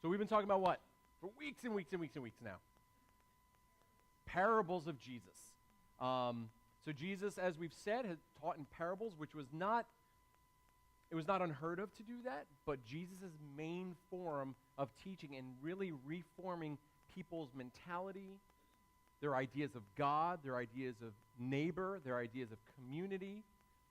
So we've been talking about what? For weeks and weeks and weeks and weeks now. Parables of Jesus. So Jesus, as we've said, has taught in parables, which was not unheard of to do that, but Jesus' main form of teaching and really reforming people's mentality, their ideas of God, their ideas of neighbor, their ideas of community,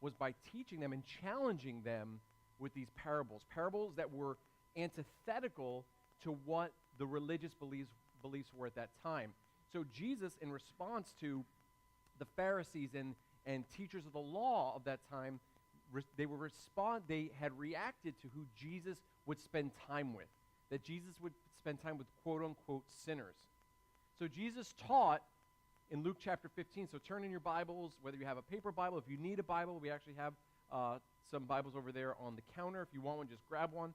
was by teaching them and challenging them with these parables. Parables that were antithetical to what the religious beliefs were at that time. So Jesus, in response to the Pharisees and teachers of the law of that time, they had reacted to who Jesus would spend time with, that Jesus would spend time with quote-unquote sinners. So Jesus taught in Luke chapter 15, so turn in your Bibles, whether you have a paper Bible, if you need a Bible, we actually have some Bibles over there on the counter. If you want one, just grab one.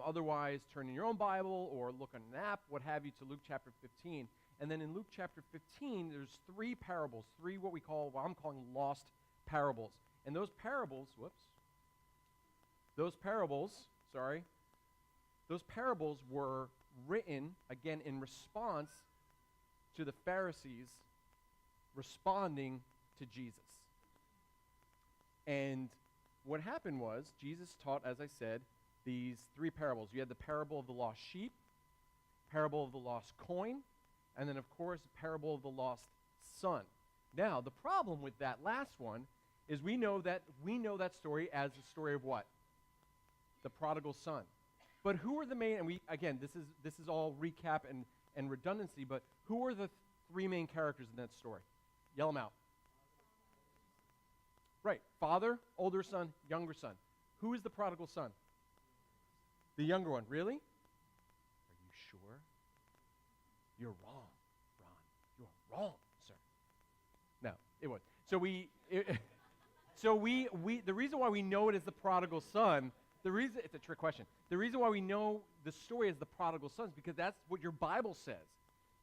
Otherwise, turn in your own Bible or look on an app, what have you, to Luke chapter 15. And then in Luke chapter 15, there's three parables, what I'm calling lost parables. And those parables were written, again, in response to the Pharisees responding to Jesus. And what happened was, Jesus taught, as I said, these three parables. You had the parable of the lost sheep, parable of the lost coin, and then, of course, the parable of the lost son. Now, the problem with that last one is we know that story as the story of what? The prodigal son. But who are the main, and this is all recap and redundancy, but who are the three main characters in that story? Yell them out. Right, father, older son, younger son. Who is the prodigal son? The younger one. Really? Are you sure? You're wrong, Ron. You're wrong, sir. No, it wasn't. The reason why we know it as the prodigal son, it's a trick question. The reason why we know the story as the prodigal son is because that's what your Bible says.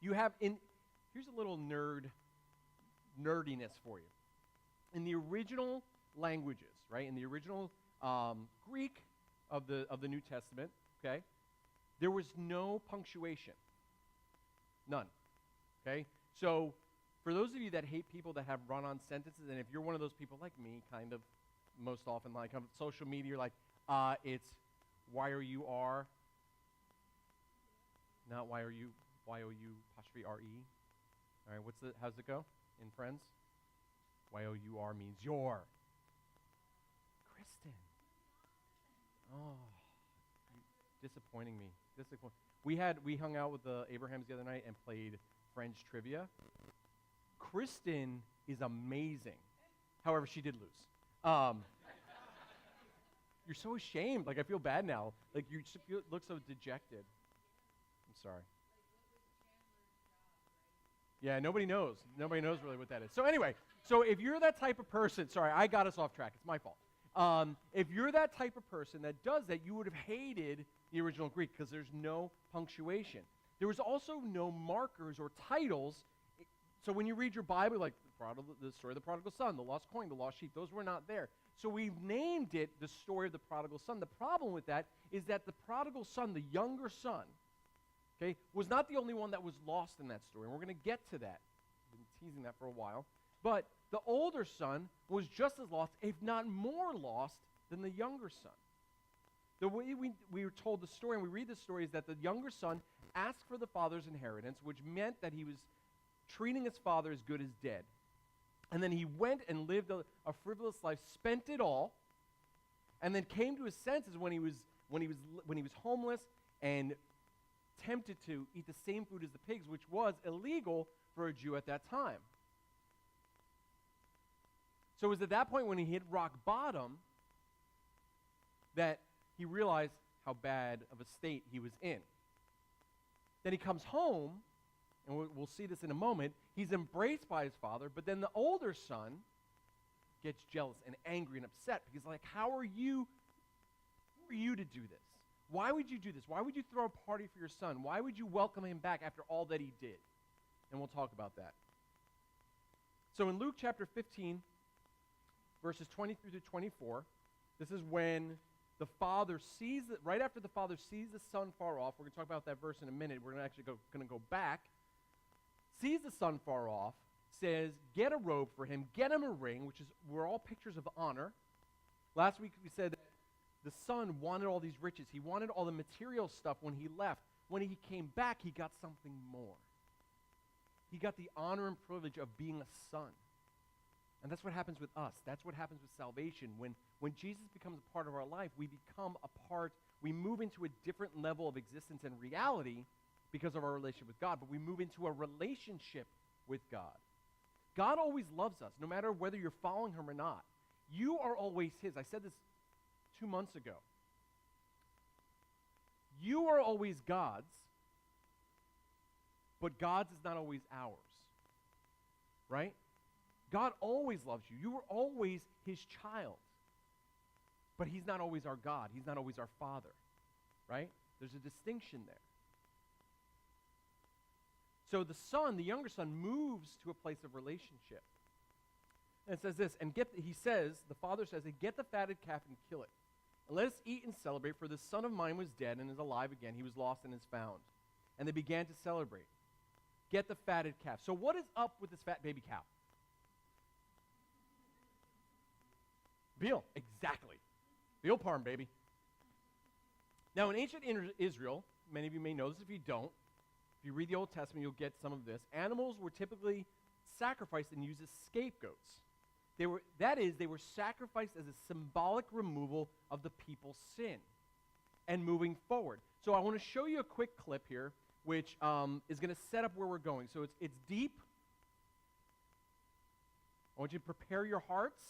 Here's a little nerdiness for you. In the original languages, right, in the original Greek of the New Testament, okay, there was no punctuation. None. Okay? So, for those of you that hate people that have run-on sentences, and if you're one of those people like me, kind of, most often, like on social media, you're like, it's Y-O-U-R, not Y-O-U, Y-O-U apostrophe R-E. All right, how's it go in Friends? Y-O-U-R means your. Kristen. Oh, disappointing me. We hung out with the Abrahams the other night and played French trivia. Kristen is amazing. However, she did lose. You're so ashamed. Like, I feel bad now. Like, look so dejected. I'm sorry. Yeah, nobody knows. Nobody knows really what that is. So anyway, if you're that type of person, sorry, I got us off track. It's my fault. If you're that type of person that does that, you would have hated the original Greek because there's no punctuation. There was also no markers or titles. So when you read your Bible, like the story of the prodigal son, the lost coin, the lost sheep, those were not there. So we've named it the story of the prodigal son. The problem with that is that the prodigal son, the younger son, okay, was not the only one that was lost in that story. And we're going to get to that. I've been teasing that for a while. But the older son was just as lost, if not more lost, than the younger son. The way we were told the story, and we read the story, is that the younger son asked for the father's inheritance, which meant that he was treating his father as good as dead. And then he went and lived a frivolous life, spent it all, and then came to his senses when he was homeless and tempted to eat the same food as the pigs, which was illegal for a Jew at that time. So it was at that point when he hit rock bottom that he realized how bad of a state he was in. Then he comes home, and we'll see this in a moment. He's embraced by his father, but then the older son gets jealous and angry and upset because, like, who are you to do this? Why would you do this? Why would you throw a party for your son? Why would you welcome him back after all that he did? And we'll talk about that. So in Luke chapter 15, verses 23 to 24, this is when the father sees, right after the father sees the son far off, we're going to talk about that verse in a minute, we're going to go back, sees the son far off, says, get a robe for him, get him a ring, which were all pictures of honor. Last week we said that the son wanted all these riches. He wanted all the material stuff when he left. When he came back, he got something more. He got the honor and privilege of being a son. And that's what happens with us. That's what happens with salvation. When Jesus becomes a part of our life, we become a part, we move into a different level of existence and reality because of our relationship with God, but we move into a relationship with God. God always loves us, no matter whether you're following him or not. You are always his. I said this 2 months ago. You are always God's, but God's is not always ours. Right? God always loves you. You are always his child. But he's not always our God. He's not always our Father. Right? There's a distinction there. So the son, the younger son, moves to a place of relationship. And it says this, the father says, get the fatted calf and kill it. And let us eat and celebrate, for the son of mine was dead and is alive again. He was lost and is found. And they began to celebrate. Get the fatted calf. So what is up with this fat baby cow? Veal, exactly. Veal parm, baby. Now, in ancient Israel, many of you may know this if you don't, if you read the Old Testament, you'll get some of this. Animals were typically sacrificed and used as scapegoats. They were sacrificed as a symbolic removal of the people's sin and moving forward. So I want to show you a quick clip here, which is going to set up where we're going. So it's deep. I want you to prepare your hearts.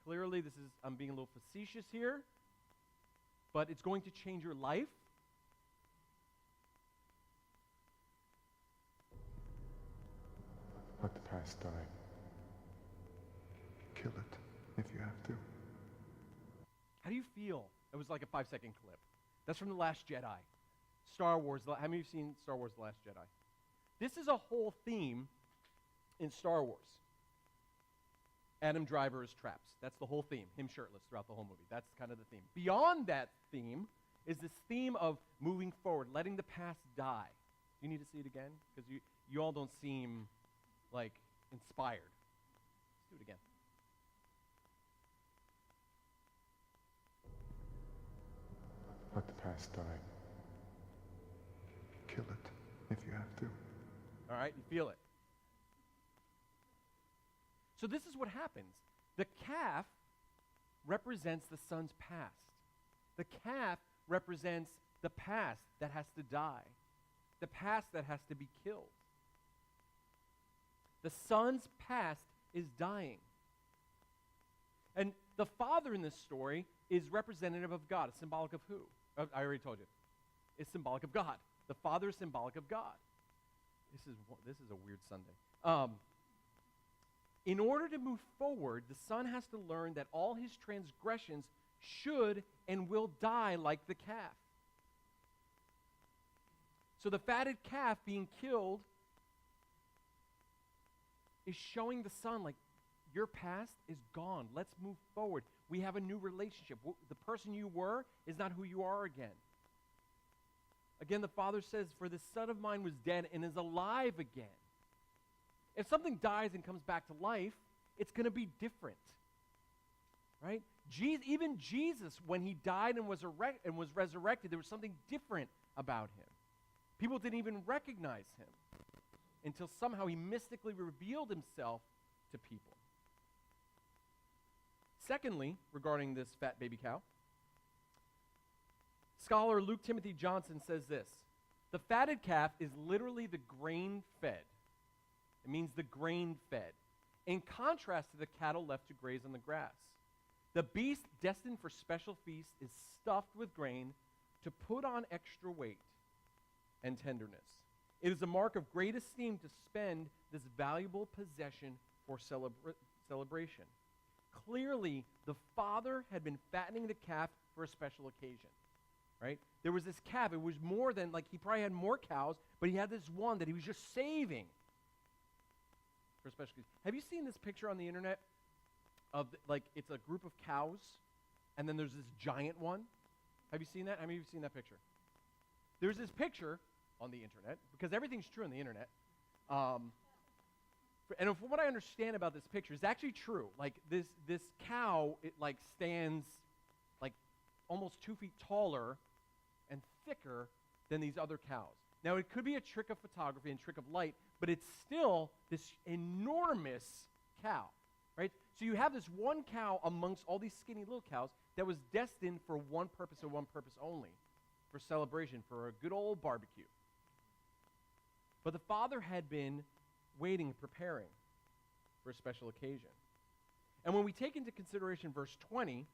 Clearly, I'm being a little facetious here, but it's going to change your life. Let the past die. Kill it if you have to. How do you feel? It was like a 5-second clip. That's from The Last Jedi. Star Wars. How many of you have seen Star Wars The Last Jedi? This is a whole theme in Star Wars. Adam Driver is traps. That's the whole theme. Him shirtless throughout the whole movie. That's kind of the theme. Beyond that theme is this theme of moving forward, letting the past die. Do you need to see it again? Because you all don't seem like inspired. Let's do it again. Let the past die. Kill it if you have to. All right, you feel it. So this is what happens. The calf represents the son's past. The calf represents the past that has to die. The past that has to be killed. The son's past is dying. And the father in this story is representative of God. It's symbolic of who? I already told you. It's symbolic of God. The father is symbolic of God. This is a weird Sunday. In order to move forward, the son has to learn that all his transgressions should and will die like the calf. So the fatted calf being killed is showing the son, like, your past is gone. Let's move forward. We have a new relationship. The person you were is not who you are again. Again, the father says, for this son of mine was dead and is alive again. If something dies and comes back to life, it's going to be different. Right? Even Jesus, when he died and was resurrected, there was something different about him. People didn't even recognize him until somehow he mystically revealed himself to people. Secondly, regarding this fat baby cow, scholar Luke Timothy Johnson says this: the fatted calf is literally the grain fed. It means the grain fed, in contrast to the cattle left to graze on the grass. The beast destined for special feasts is stuffed with grain to put on extra weight and tenderness. It is a mark of great esteem to spend this valuable possession for celebration. Clearly, the father had been fattening the calf for a special occasion, right? There was this calf. It was more than, like, he probably had more cows, but he had this one that he was just saving for a special occasion. Have you seen this picture on the internet of, like, it's a group of cows, and then there's this giant one. Have you seen that? How many of you have seen that picture? There's this picture on the internet, because everything's true on the internet. And from what I understand about this picture, it's actually true. Like this cow, it like stands like almost 2 feet taller and thicker than these other cows. Now, it could be a trick of photography and trick of light, but it's still this enormous cow, right? So you have this one cow amongst all these skinny little cows that was destined for one purpose and one purpose only, for celebration, for a good old barbecue. But the father had been waiting and preparing for a special occasion. And when we take into consideration verse 20,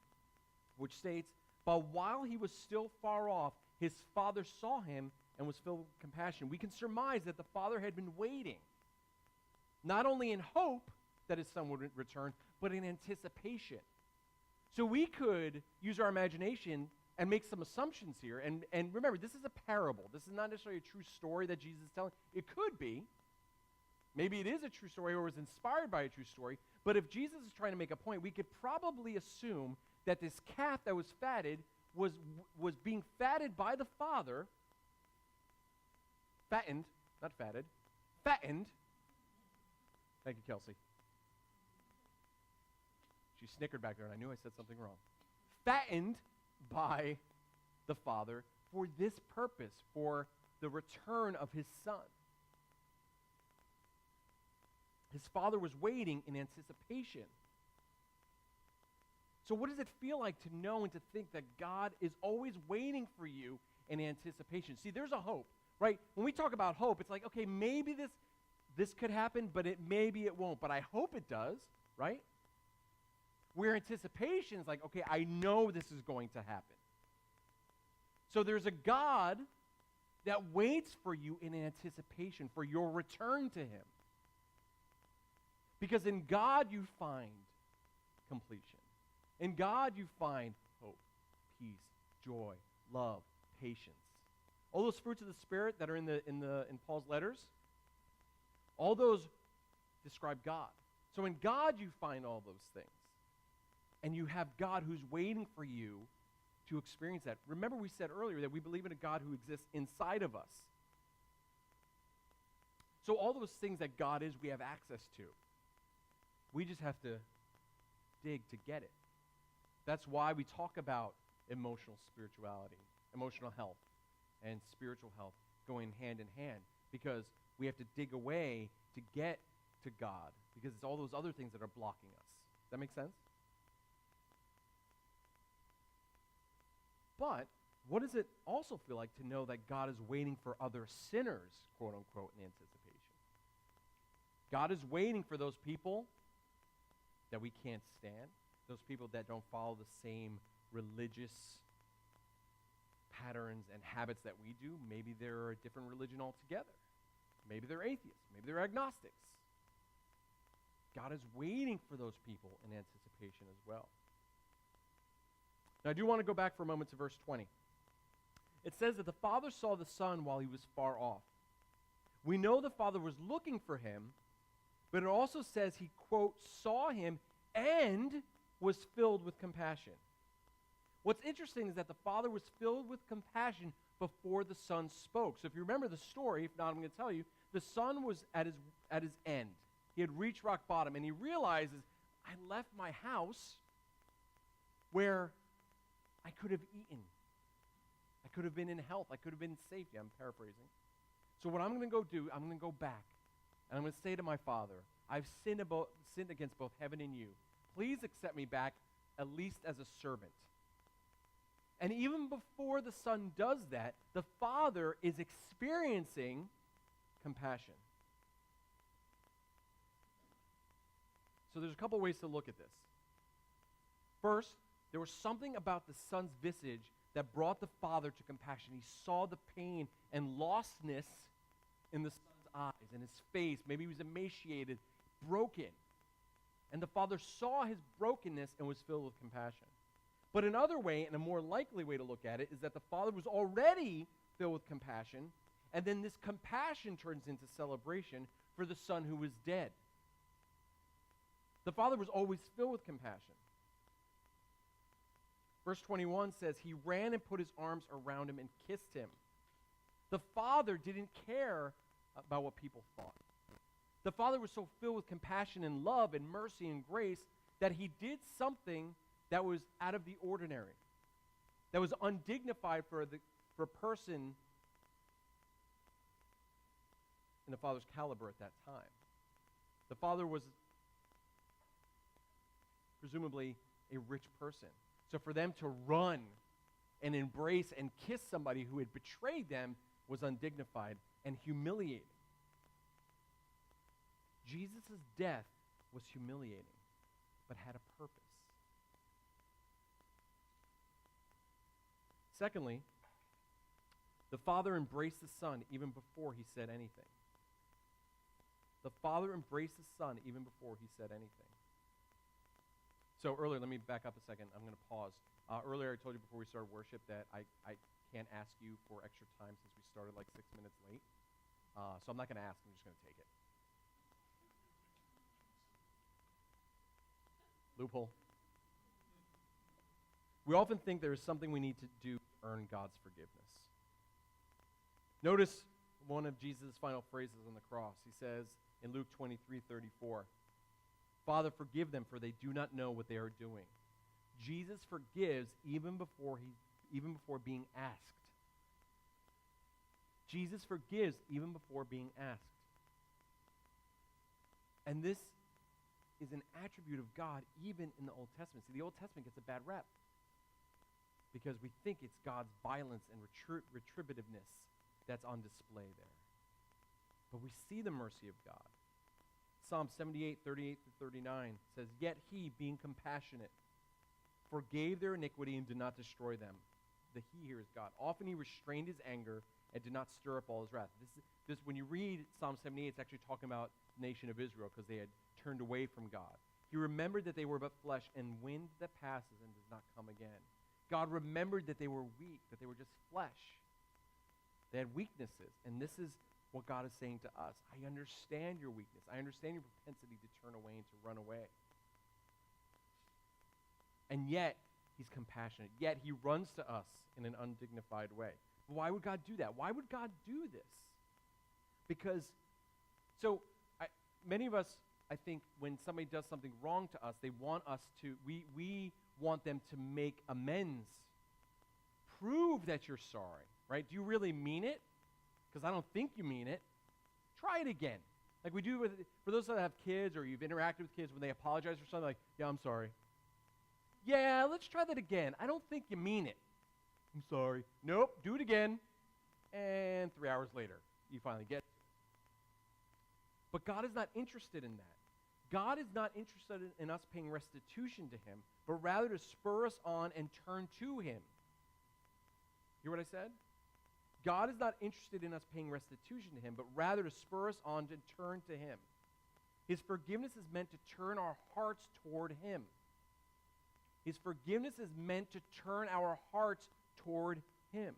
which states, "But while he was still far off, his father saw him and was filled with compassion," we can surmise that the father had been waiting, not only in hope that his son would return, but in anticipation. So we could use our imagination and make some assumptions here. And remember, this is a parable. This is not necessarily a true story that Jesus is telling. It could be. Maybe it is a true story or was inspired by a true story. But if Jesus is trying to make a point, we could probably assume that this calf that was fatted was being fatted by the father, fattened, not fatted, fattened. Thank you, Kelsey. She snickered back there, and I knew I said something wrong. Fattened by the father for this purpose, for the return of his son. His father was waiting in anticipation. So what does it feel like to know and to think that God is always waiting for you in anticipation? See, there's a hope, right? When we talk about hope, it's like, okay, maybe this could happen, but maybe it won't. But I hope it does, right? Where anticipation is like, okay, I know this is going to happen. So there's a God that waits for you in anticipation for your return to him. Because in God you find completion. In God you find hope, peace, joy, love, patience. All those fruits of the Spirit that are in Paul's letters, all those describe God. So in God you find all those things. And you have God who's waiting for you to experience that. Remember we said earlier that we believe in a God who exists inside of us. So all those things that God is, we have access to. We just have to dig to get it. That's why we talk about emotional spirituality, emotional health, and spiritual health going hand in hand, because we have to dig away to get to God, because it's all those other things that are blocking us. Does that make sense? But what does it also feel like to know that God is waiting for other sinners, quote unquote, in anticipation? God is waiting for those people that we can't stand, those people that don't follow the same religious patterns and habits that we do. Maybe they're a different religion altogether. Maybe they're atheists. Maybe they're agnostics. God is waiting for those people in anticipation as well. Now, I do want to go back for a moment to verse 20. It says that the father saw the son while he was far off. We know the father was looking for him, but it also says he, quote, saw him and was filled with compassion. What's interesting is that the father was filled with compassion before the son spoke. So if you remember the story, if not, I'm going to tell you, the son was at his end. He had reached rock bottom, and he realizes, I left my house where I could have eaten. I could have been in health. I could have been in safety. I'm paraphrasing. So what I'm going to go do, I'm going to go back, and I'm going to say to my father, I've sinned against both heaven and you. Please accept me back, at least as a servant. And even before the son does that, the father is experiencing compassion. So there's a couple ways to look at this. First, there was something about the son's visage that brought the father to compassion. He saw the pain and lostness in the son's eyes and his face. Maybe he was emaciated, broken. And the father saw his brokenness and was filled with compassion. But another way, and a more likely way to look at it, is that the father was already filled with compassion, and then this compassion turns into celebration for the son who was dead. The father was always filled with compassion. Verse 21 says, he ran and put his arms around him and kissed him. The Father didn't care about what people thought. The Father was so filled with compassion and love and mercy and grace that he did something that was out of the ordinary, that was undignified for a person in the Father's caliber at that time. The Father was presumably a rich person. So for them to run and embrace and kiss somebody who had betrayed them was undignified and humiliating. Jesus' death was humiliating, but had a purpose. Secondly, the Father embraced the Son even before he said anything. The Father embraced the Son even before he said anything. So earlier, let me back up a second. I'm going to pause. Earlier, I told you before we started worship that I can't ask you for extra time since we started like 6 minutes late. So I'm not going to ask. I'm just going to take it. Loophole. We often think there is something we need to do to earn God's forgiveness. Notice one of Jesus' final phrases on the cross. He says in Luke 23:34, Father, forgive them, for they do not know what they are doing. Jesus forgives even before being asked. Jesus forgives even before being asked. And this is an attribute of God even in the Old Testament. See, the Old Testament gets a bad rep because we think it's God's violence and retributiveness that's on display there. But we see the mercy of God. Psalm 78:38-39 says, Yet he, being compassionate, forgave their iniquity and did not destroy them. The he here is God. Often he restrained his anger and did not stir up all his wrath. This when you read Psalm 78, it's actually talking about the nation of Israel because they had turned away from God. He remembered that they were but flesh and wind that passes and does not come again. God remembered that they were weak, that they were just flesh. They had weaknesses, and this is what God is saying to us. I understand your weakness. I understand your propensity to turn away and to run away. And yet, he's compassionate. Yet, he runs to us in an undignified way. Why would God do that? Why would God do this? Because, many of us, I think, when somebody does something wrong to us, they want us to, we want them to make amends. Prove that you're sorry, right? Do you really mean it? Because I don't think you mean it. Try it again. Like we do for those that have kids or you've interacted with kids when they apologize for something, like, yeah, I'm sorry. Yeah, let's try that again. I don't think you mean it. I'm sorry. Nope, do it again. And 3 hours later, you finally get it. But God is not interested in that. God is not interested in us paying restitution to him, but rather to spur us on and turn to him. Hear what I said? God is not interested in us paying restitution to him, but rather to spur us on to turn to him. His forgiveness is meant to turn our hearts toward him. His forgiveness is meant to turn our hearts toward him.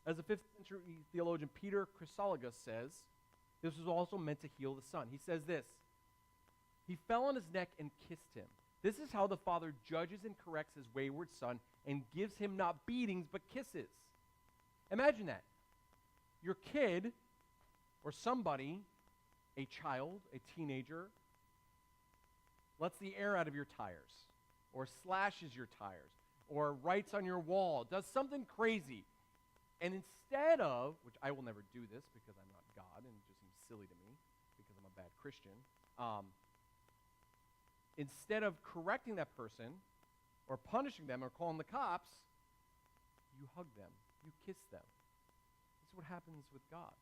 As the 5th century theologian Peter Chrysologus says, this was also meant to heal the son. He says this, he fell on his neck and kissed him. This is how the Father judges and corrects his wayward son and gives him not beatings but kisses. Imagine that. Your kid or somebody, a child, a teenager, lets the air out of your tires or slashes your tires or writes on your wall, does something crazy. And instead of, which I will never do this because I'm not God and it just seems silly to me because I'm a bad Christian, instead of correcting that person or punishing them or calling the cops, you hug them. You kiss them. This is what happens with God.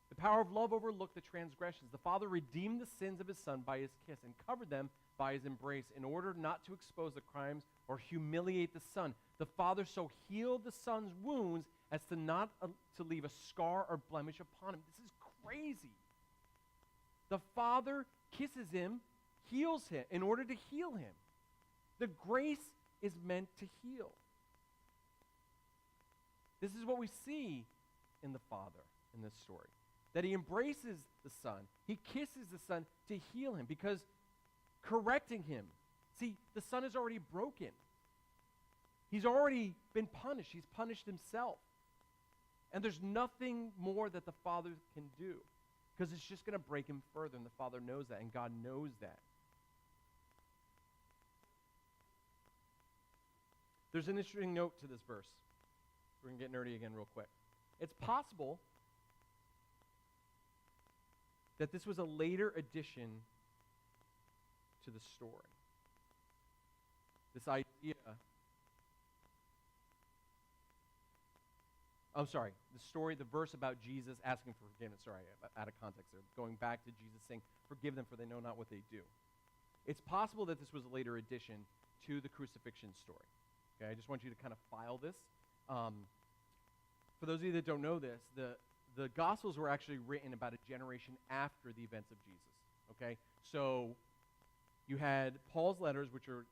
The power of love overlooked the transgressions. The Father redeemed the sins of his Son by his kiss and covered them by his embrace in order not to expose the crimes or humiliate the Son. The Father so healed the Son's wounds as to not to leave a scar or blemish upon him. This is crazy. The Father kisses him, heals him in order to heal him. The grace is meant to heal. This is what we see in the Father in this story. That he embraces the Son. He kisses the Son to heal him because correcting him See, the Son is already broken. He's already been punished. He's punished himself. And there's nothing more that the Father can do because it's just going to break him further, and the Father knows that, and God knows that. There's an interesting note to this verse. We're going to get nerdy again real quick. It's possible that this was a later addition to the story. This idea, the verse about Jesus asking for forgiveness. Sorry, out of context there. Going back to Jesus saying, forgive them for they know not what they do. It's possible that this was a later addition to the crucifixion story. Okay, I just want you to kind of file this. For those of you that don't know this, the Gospels were actually written about a generation after the events of Jesus. Okay, so you had Paul's letters, which are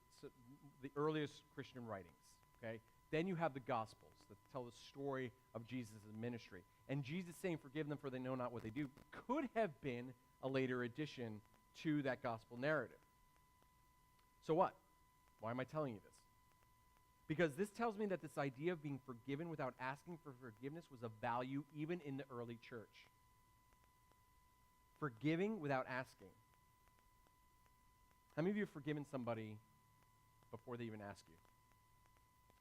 the earliest Christian writings. Okay, then you have the Gospels that tell the story of Jesus' ministry. And Jesus saying, forgive them for they know not what they do, could have been a later addition to that gospel narrative. So what? Why am I telling you this? Because this tells me that this idea of being forgiven without asking for forgiveness was of value even in the early church. Forgiving without asking. How many of you have forgiven somebody before they even ask you?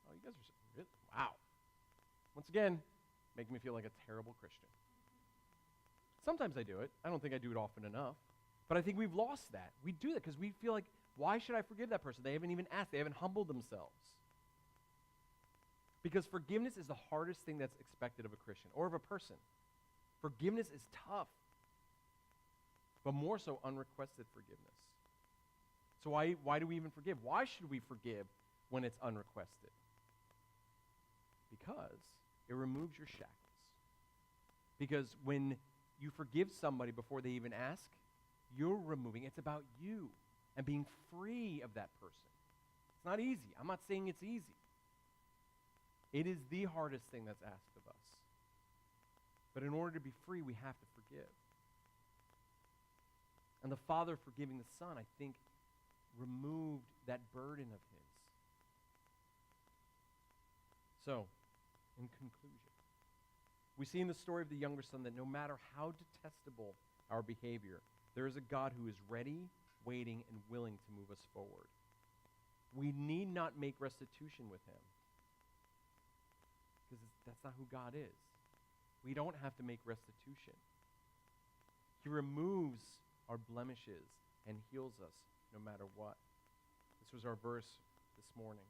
Oh, you guys are really? Wow. Once again, making me feel like a terrible Christian. Sometimes I do it. I don't think I do it often enough. But I think we've lost that. We do that because we feel like, why should I forgive that person? They haven't even asked. They haven't humbled themselves. Because forgiveness is the hardest thing that's expected of a Christian or of a person. Forgiveness is tough, but more so unrequested forgiveness. So why do we even forgive? Why should we forgive when it's unrequested? Because it removes your shackles. Because when you forgive somebody before they even ask, you're removing, it's about you and being free of that person. It's not easy. I'm not saying it's easy. It is the hardest thing that's asked of us. But in order to be free, we have to forgive. And the Father forgiving the Son, I think, removed that burden of his. So, in conclusion, we see in the story of the younger son that no matter how detestable our behavior, there is a God who is ready, waiting, and willing to move us forward. We need not make restitution with him. Because that's not who God is. We don't have to make restitution. He removes our blemishes and heals us no matter what. This was our verse this morning.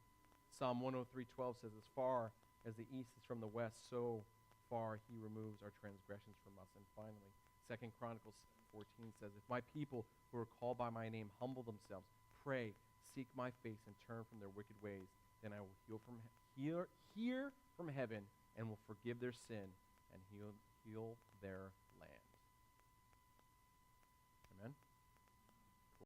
Psalm 103:12 says, as far as the east is from the west, so far he removes our transgressions from us. And finally, 2 Chronicles 7:14 says, if my people who are called by my name humble themselves, pray, seek my face, and turn from their wicked ways, then I will hear from heaven and will forgive their sin and heal their